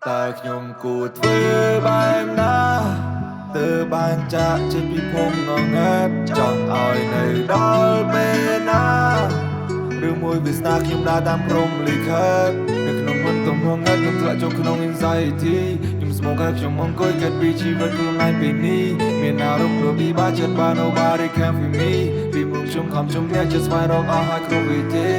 តើខ្ញុំគួរធ្វើបែបណាទើបបានចាក់ចេញពីភូមិងងឹតចង់ឲ្យនៅដល់ពេលណាឬមួយវាស្នាខ្ញុំដើរតាមព្រំលិខិតនៅក្នុងមន្តទំងងឹតខ្ញុំធ្លាក់ចូលក្នុង anxiety ខ្ញុំស្មោកហើយខ្ញុំអង្គុយគិតពីជីវិតខ្លួនឯងពេលនេះមានអារម្មណ៍ដូចពិបាកចិត្តបាន nobody can feel me ពីមុខខ្ញុំខំជំនះចិត្តស្វែងរកអស់ហើយគ្រប់វិធី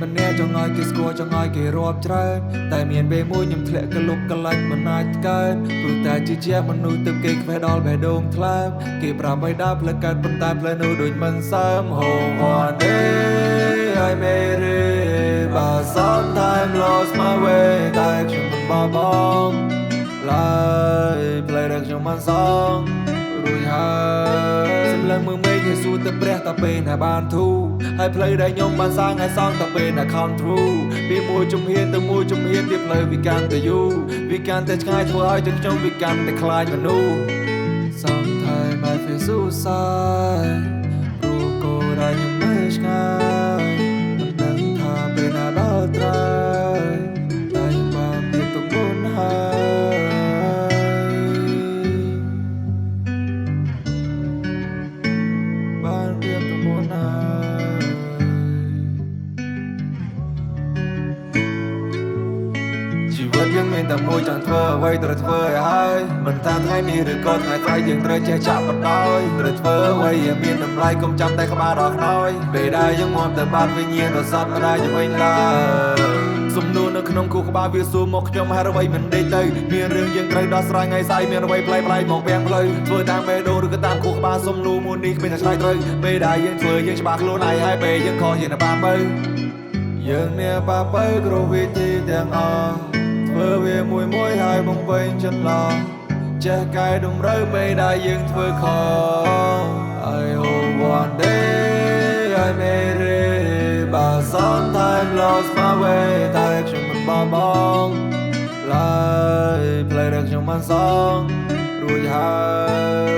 ម្នាក់ចង់ឲ្យគេស្គាល់ចង់ឲ្យគេរាប់ច្រើនតែមានពេលមួយខ្ញុំធ្លាក់កលុកកលាច់មិនអាចកើតព្រោះតែជាមនុស្សទៅគេខ្វេះដល់បេះដូងថ្លើមគេប្រាប់ឲ្យដើរផ្លូវកើតប៉ុន្តែផ្លូវនោះដូចមិនសើម Oh one day I made it but sometimes lost my way តែខ្ញុំមិនបោះបង់ឡើយផ្លូវដែលខ្ញុំបានសងរួចហើយសម្លឹងមើលមេឃឲ្យសួរទៅព្រះតាពេលណាបានធូរហើយផ្លូវដែលខ្ញុំបានសាងឲ្យសងតាពេលណា come true ពីមួយជំហានទៅមួយជំហានទៀតផ្លូវវាកាន់តែយូរវាកាន់តែឆ្ងាយធ្វើឲ្យចិត្តខ្ញុំវាកាន់តែខ្លាចមនុស្ស Sometimes I feel suicide ព្រោះគោលដៅខ្ញុំនៅឆ្ងាយមិនដឹងថាពេលណាដល់ត្រូវតែខ្ញុំបានមានទុកមុនហើយបានរៀបទៅមុនហើយជីវិតយើងមានតែមួយចង់ធ្វើអ្វីត្រូវធ្វើឲ្យហើយមិនថាថ្ងៃនេះឬក៏ថ្ងៃក្រោយយើងត្រូវចេះចាក់បដ ாய் ត្រូវធ្វើអ្វីឲ្យមានតម្លៃកុំចាំតែក្បាលដល់ខ្នើយពេលដែលយើងមកទៅបានវិញ្ញាណរស័ព្ទមិនដែលវិញឡើយសំណួរនៅក្នុងគូក្បាលវាសួរមកខ្ញុំហេតុអ្វីមិនដេកទៅមានរឿងយើងត្រូវដោះស្រាយថ្ងៃស្អែកមានអ្វីប្លែកៗមកពាំងផ្លូវធ្វើតាមបេះដូងឬក៏តាមគូក្បាលសំលូមួយនេះគ្មានតែឆ្លើយត្រូវពេលដែលយើងធ្វើយើងច្បាស់ខ្លួនឯងហើយពេលយើងខុសយើងទៅបាបើយើងអ្នកបាបើគ្រប់វិធីទាំងអស់ធ្វើវាមួយហើយបំពេញចន្លោះចេះកែតម្រូវពេលដែលយើងធ្វើខុស I hope one day I made it but sometimes lost my way តែខ្ញុំមិនបោះបង់ឡើយផ្លូវដែលខ្ញុំបានសងរួចហើយ